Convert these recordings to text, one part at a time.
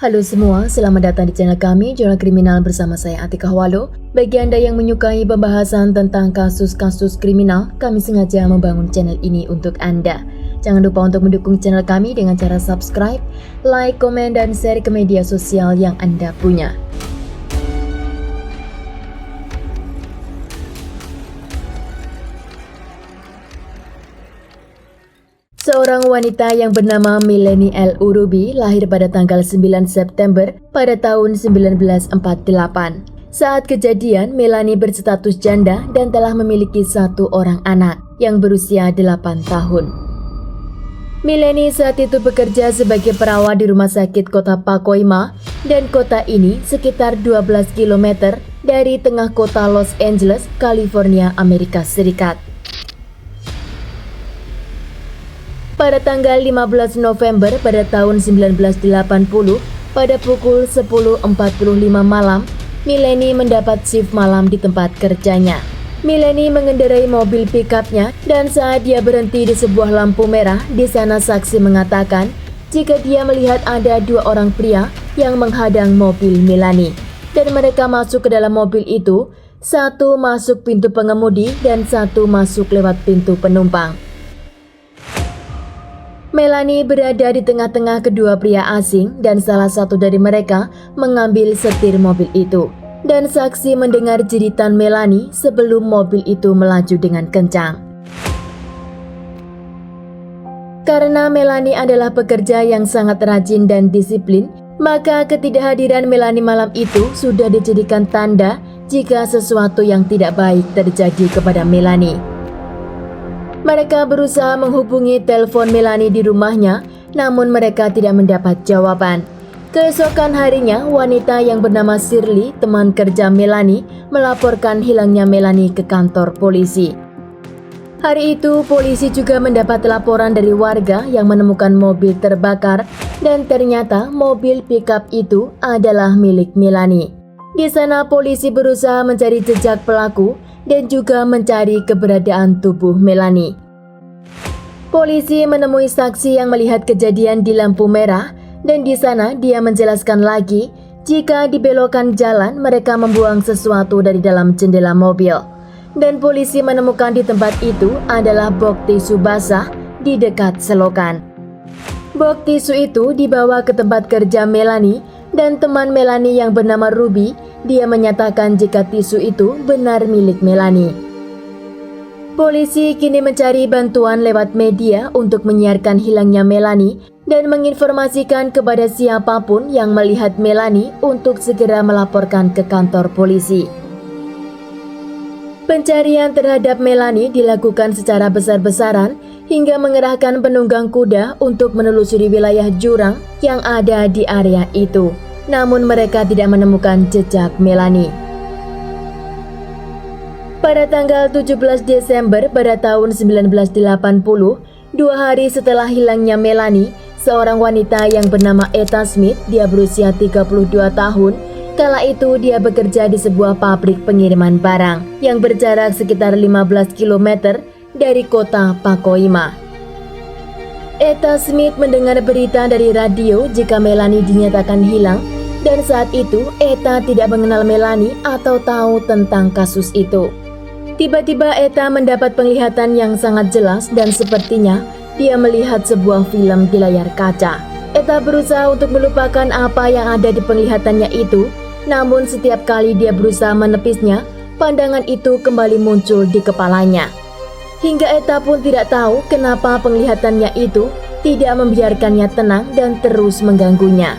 Halo semua, selamat datang di channel kami, Jurnal Kriminal bersama saya Atika Hawalo. Bagi Anda yang menyukai pembahasan tentang kasus-kasus kriminal, kami sengaja membangun channel ini untuk Anda. Jangan lupa untuk mendukung channel kami dengan cara subscribe, like, komen, dan share ke media sosial yang Anda punya. Seorang wanita yang bernama Melanie L. Urubi lahir pada tanggal 9 September pada tahun 1948. Saat kejadian, Melanie berstatus janda dan telah memiliki satu orang anak yang berusia 8 tahun. Melanie saat itu bekerja sebagai perawat di rumah sakit kota Pacoima dan kota ini sekitar 12 km dari tengah kota Los Angeles, California, Amerika Serikat. Pada tanggal 15 November pada tahun 1980, pada pukul 10.45 malam, Melanie mendapat shift malam di tempat kerjanya. Melanie mengendarai mobil pick-up-nya dan saat dia berhenti di sebuah lampu merah, di sana saksi mengatakan jika dia melihat ada dua orang pria yang menghadang mobil Melanie. Dan mereka masuk ke dalam mobil itu, satu masuk pintu pengemudi dan satu masuk lewat pintu penumpang. Melanie berada di tengah-tengah kedua pria asing dan salah satu dari mereka mengambil setir mobil itu. Dan saksi mendengar jeritan Melanie sebelum mobil itu melaju dengan kencang. Karena Melanie adalah pekerja yang sangat rajin dan disiplin, maka ketidakhadiran Melanie malam itu sudah dijadikan tanda jika sesuatu yang tidak baik terjadi kepada Melanie. Mereka berusaha menghubungi telepon Melanie di rumahnya, namun mereka tidak mendapat jawaban. Keesokan harinya, wanita yang bernama Shirley, teman kerja Melanie, melaporkan hilangnya Melanie ke kantor polisi. Hari itu, polisi juga mendapat laporan dari warga yang menemukan mobil terbakar dan ternyata mobil pick-up itu adalah milik Melanie. Di sana, polisi berusaha mencari jejak pelaku dan juga mencari keberadaan tubuh Melanie. Polisi menemui saksi yang melihat kejadian di lampu merah dan di sana dia menjelaskan lagi jika dibelokkan jalan mereka membuang sesuatu dari dalam jendela mobil. Dan polisi menemukan di tempat itu adalah box tisu basah di dekat selokan. Box tisu itu dibawa ke tempat kerja Melanie dan teman Melanie yang bernama Ruby, dia menyatakan jika tisu itu benar milik Melanie. Polisi kini mencari bantuan lewat media untuk menyiarkan hilangnya Melanie dan menginformasikan kepada siapapun yang melihat Melanie untuk segera melaporkan ke kantor polisi. Pencarian terhadap Melanie dilakukan secara besar-besaran hingga mengerahkan penunggang kuda untuk menelusuri wilayah jurang yang ada di area itu. Namun mereka tidak menemukan jejak Melanie. Pada tanggal 17 Desember pada tahun 1980, 2 hari setelah hilangnya Melanie, seorang wanita yang bernama Etta Smith, dia berusia 32 tahun, kala itu dia bekerja di sebuah pabrik pengiriman barang yang berjarak sekitar 15 km dari kota Pacoima. Etta Smith mendengar berita dari radio jika Melanie dinyatakan hilang dan saat itu Etta tidak mengenal Melanie atau tahu tentang kasus itu. Tiba-tiba Etta mendapat penglihatan yang sangat jelas dan sepertinya dia melihat sebuah film di layar kaca. Etta berusaha untuk melupakan apa yang ada di penglihatannya itu, namun setiap kali dia berusaha menepisnya, pandangan itu kembali muncul di kepalanya. Hingga Etta pun tidak tahu kenapa penglihatannya itu tidak membiarkannya tenang dan terus mengganggunya.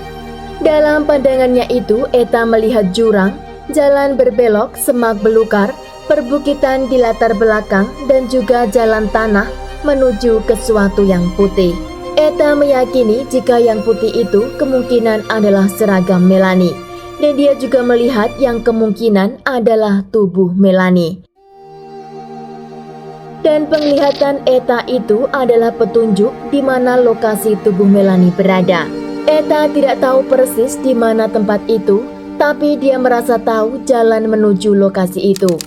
Dalam pandangannya itu, Etta melihat jurang, jalan berbelok, semak belukar, perbukitan di latar belakang, dan juga jalan tanah menuju ke sesuatu yang putih. Etta meyakini jika yang putih itu kemungkinan adalah seragam Melanie, dan dia juga melihat yang kemungkinan adalah tubuh Melanie. Dan penglihatan Etta itu adalah petunjuk di mana lokasi tubuh Melanie berada. Etta tidak tahu persis di mana tempat itu, tapi dia merasa tahu jalan menuju lokasi itu.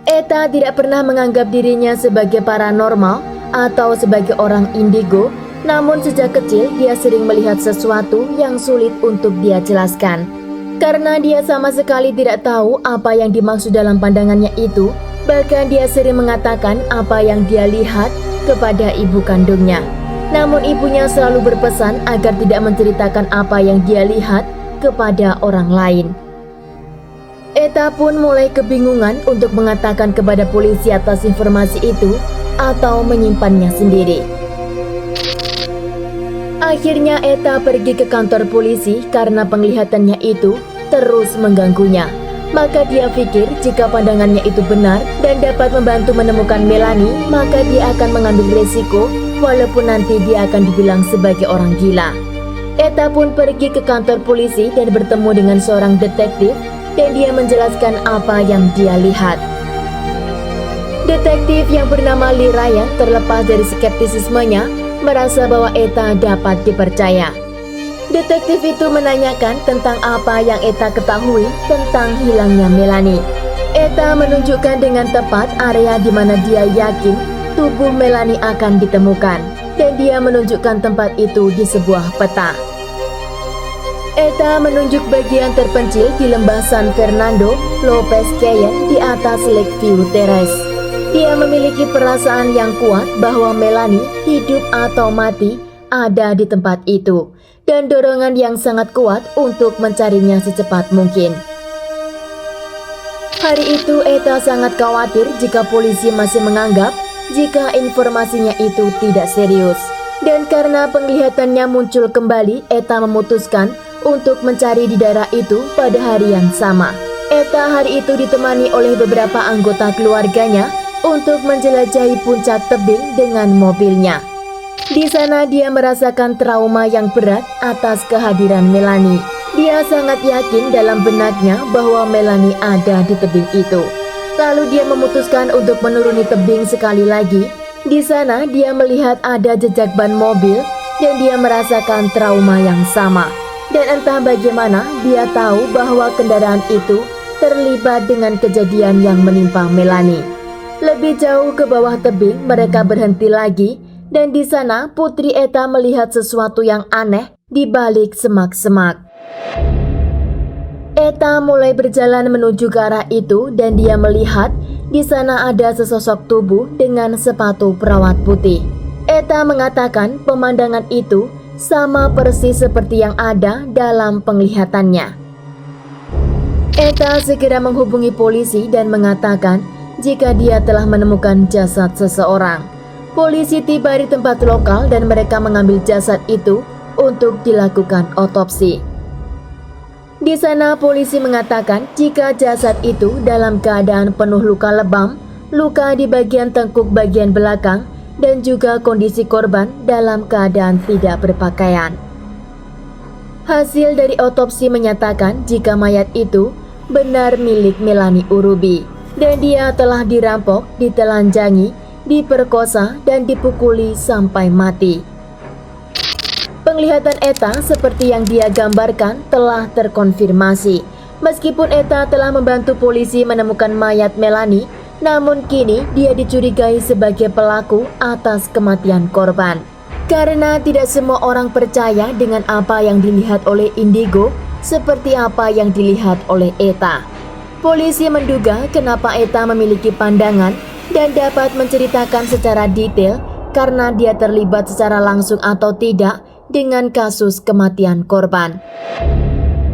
Etta tidak pernah menganggap dirinya sebagai paranormal atau sebagai orang indigo, Namun sejak kecil dia sering melihat sesuatu yang sulit untuk dia jelaskan. Karena dia sama sekali tidak tahu apa yang dimaksud dalam pandangannya itu, bahkan dia sering mengatakan apa yang dia lihat kepada ibu kandungnya. Namun ibunya selalu berpesan agar tidak menceritakan apa yang dia lihat kepada orang lain. Eta pun mulai kebingungan untuk mengatakan kepada polisi atas informasi itu atau menyimpannya sendiri. Akhirnya Eta pergi ke kantor polisi karena penglihatannya itu terus mengganggunya. Maka dia pikir jika pandangannya itu benar dan dapat membantu menemukan Melanie, maka dia akan mengambil resiko walaupun nanti dia akan dibilang sebagai orang gila. Eta pun pergi ke kantor polisi dan bertemu dengan seorang detektif dan dia menjelaskan apa yang dia lihat. Detektif yang bernama Lee Ryan terlepas dari skeptisismenya merasa bahwa Eta dapat dipercaya. Detektif itu menanyakan tentang apa yang Eta ketahui tentang hilangnya Melanie. Eta menunjukkan dengan tepat area di mana dia yakin tubuh Melanie akan ditemukan, dan dia menunjukkan tempat itu di sebuah peta. Eta menunjuk bagian terpencil di lembah San Fernando Lopez Cayenne di atas Lakeview Terrace. Dia memiliki perasaan yang kuat bahwa Melanie hidup atau mati ada di tempat itu, dan dorongan yang sangat kuat untuk mencarinya secepat mungkin. Hari itu Eta sangat khawatir jika polisi masih menganggap jika informasinya itu tidak serius. Dan karena penglihatannya muncul kembali, Eta memutuskan untuk mencari di daerah itu pada hari yang sama. Eta hari itu ditemani oleh beberapa anggota keluarganya untuk menjelajahi puncak tebing dengan mobilnya. Di sana dia merasakan trauma yang berat atas kehadiran Melanie. Dia sangat yakin dalam benaknya bahwa Melanie ada di tebing itu. Lalu dia memutuskan untuk menuruni tebing sekali lagi. Di sana dia melihat ada jejak ban mobil dan dia merasakan trauma yang sama. Dan entah bagaimana dia tahu bahwa kendaraan itu terlibat dengan kejadian yang menimpa Melanie. Lebih jauh ke bawah tebing mereka berhenti lagi dan di sana putri Eta melihat sesuatu yang aneh di balik semak-semak. Eta mulai berjalan menuju ke arah itu dan dia melihat di sana ada sesosok tubuh dengan sepatu perawat putih. Eta mengatakan pemandangan itu sama persis seperti yang ada dalam penglihatannya. Eta segera menghubungi polisi dan mengatakan jika dia telah menemukan jasad seseorang. Polisi tiba di tempat lokal dan mereka mengambil jasad itu untuk dilakukan otopsi. Di sana polisi mengatakan jika jasad itu dalam keadaan penuh luka lebam, luka di bagian tengkuk bagian belakang, dan juga kondisi korban dalam keadaan tidak berpakaian. Hasil dari otopsi menyatakan jika mayat itu benar milik Melanie Urubi dan dia telah dirampok, ditelanjangi, diperkosa, dan dipukuli sampai mati. Penglihatan Eta seperti yang dia gambarkan telah terkonfirmasi. Meskipun Eta telah membantu polisi menemukan mayat Melanie, namun kini dia dicurigai sebagai pelaku atas kematian korban. Karena tidak semua orang percaya dengan apa yang dilihat oleh Indigo seperti apa yang dilihat oleh Eta. Polisi menduga kenapa Eta memiliki pandangan dan dapat menceritakan secara detail karena dia terlibat secara langsung atau tidak dengan kasus kematian korban.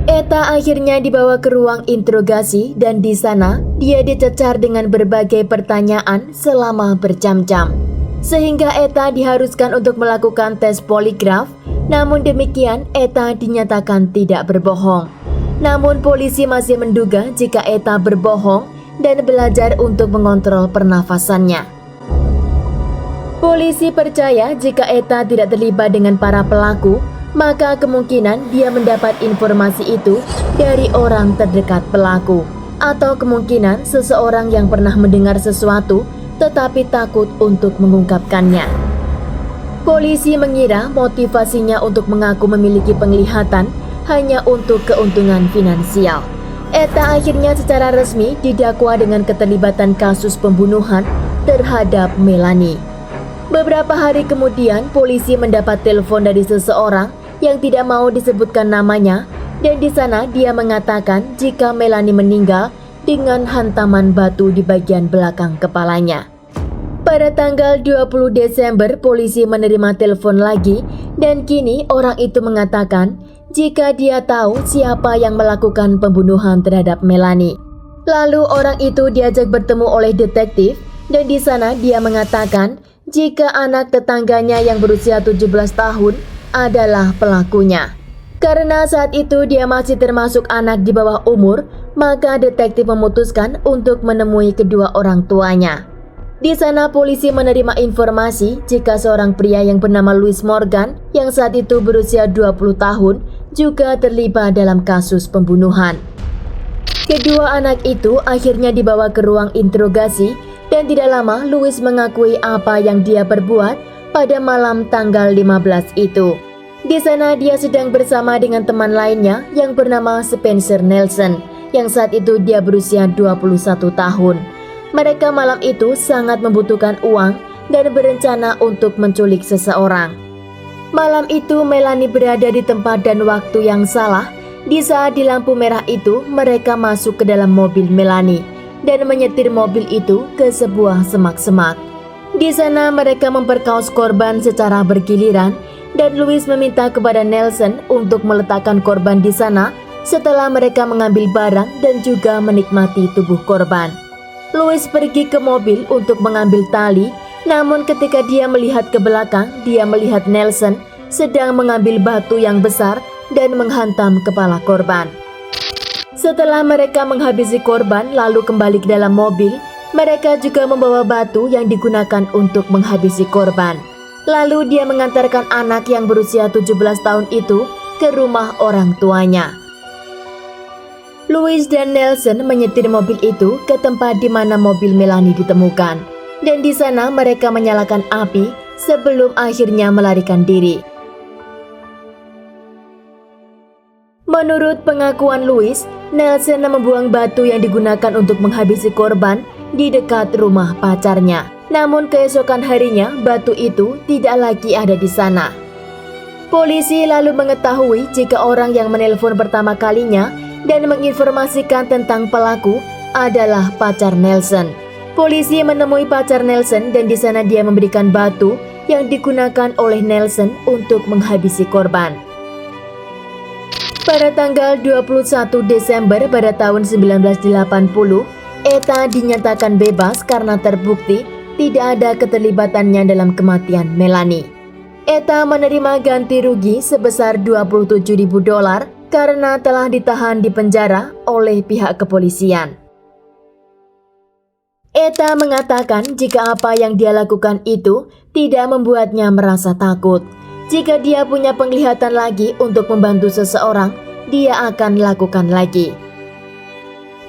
Eta akhirnya dibawa ke ruang interogasi dan di sana dia dicecar dengan berbagai pertanyaan selama berjam-jam. Sehingga Eta diharuskan untuk melakukan tes poligraf, namun demikian Eta dinyatakan tidak berbohong. Namun polisi masih menduga jika Eta berbohong dan belajar untuk mengontrol pernafasannya. Polisi percaya jika Eta tidak terlibat dengan para pelaku, maka kemungkinan dia mendapat informasi itu dari orang terdekat pelaku, atau kemungkinan seseorang yang pernah mendengar sesuatu tetapi takut untuk mengungkapkannya. Polisi mengira motivasinya untuk mengaku memiliki penglihatan hanya untuk keuntungan finansial. Eta akhirnya secara resmi didakwa dengan keterlibatan kasus pembunuhan terhadap Melanie. Beberapa hari kemudian, polisi mendapat telepon dari seseorang yang tidak mau disebutkan namanya, dan di sana dia mengatakan jika Melanie meninggal dengan hantaman batu di bagian belakang kepalanya. Pada tanggal 20 Desember, polisi menerima telepon lagi, dan kini orang itu mengatakan jika dia tahu siapa yang melakukan pembunuhan terhadap Melanie. Lalu orang itu diajak bertemu oleh detektif, dan di sana dia mengatakan jika anak tetangganya yang berusia 17 tahun adalah pelakunya. Karena saat itu dia masih termasuk anak di bawah umur, maka detektif memutuskan untuk menemui kedua orang tuanya. Di sana polisi menerima informasi jika seorang pria yang bernama Louis Morgan yang saat itu berusia 20 tahun juga terlibat dalam kasus pembunuhan. Kedua anak itu akhirnya dibawa ke ruang interogasi, dan tidak lama Louis mengakui apa yang dia perbuat pada malam tanggal 15 itu. Di sana dia sedang bersama dengan teman lainnya yang bernama Spencer Nelson, yang saat itu dia berusia 21 tahun. Mereka malam itu sangat membutuhkan uang dan berencana untuk menculik seseorang. Malam itu Melanie berada di tempat dan waktu yang salah. Di saat di lampu merah itu mereka masuk ke dalam mobil Melanie dan menyetir mobil itu ke sebuah semak-semak. Di sana mereka memperkaos korban secara bergiliran, dan Louis meminta kepada Nelson untuk meletakkan korban di sana setelah mereka mengambil barang dan juga menikmati tubuh korban. Louis pergi ke mobil untuk mengambil tali, namun ketika dia melihat ke belakang, dia melihat Nelson sedang mengambil batu yang besar dan menghantam kepala korban. Setelah mereka menghabisi korban lalu kembali ke dalam mobil, mereka juga membawa batu yang digunakan untuk menghabisi korban. Lalu dia mengantarkan anak yang berusia 17 tahun itu ke rumah orang tuanya. Louis dan Nelson menyetir mobil itu ke tempat di mana mobil Melanie ditemukan, dan di sana mereka menyalakan api sebelum akhirnya melarikan diri. Menurut pengakuan Louis, Nelson membuang batu yang digunakan untuk menghabisi korban di dekat rumah pacarnya. Namun keesokan harinya batu itu tidak lagi ada di sana. Polisi lalu mengetahui jika orang yang menelpon pertama kalinya dan menginformasikan tentang pelaku adalah pacar Nelson. Polisi menemui pacar Nelson dan di sana dia memberikan batu yang digunakan oleh Nelson untuk menghabisi korban. Pada tanggal 21 Desember pada tahun 1980, Etta dinyatakan bebas karena terbukti tidak ada keterlibatannya dalam kematian Melanie. Etta menerima ganti rugi sebesar $27.000 karena telah ditahan di penjara oleh pihak kepolisian. Etta mengatakan jika apa yang dia lakukan itu tidak membuatnya merasa takut. Jika dia punya penglihatan lagi untuk membantu seseorang, dia akan lakukan lagi.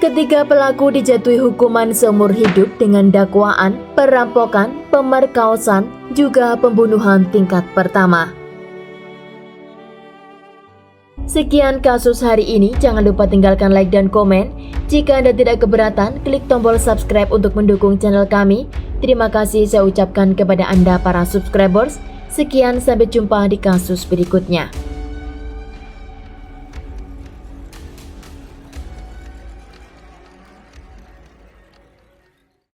Ketiga pelaku dijatuhi hukuman seumur hidup dengan dakwaan perampokan, pemerkosaan, juga pembunuhan tingkat pertama. Sekian kasus hari ini, jangan lupa tinggalkan like dan komen. Jika Anda tidak keberatan, klik tombol subscribe untuk mendukung channel kami. Terima kasih saya ucapkan kepada Anda para subscribers. Sekian, sampai jumpa di kasus berikutnya.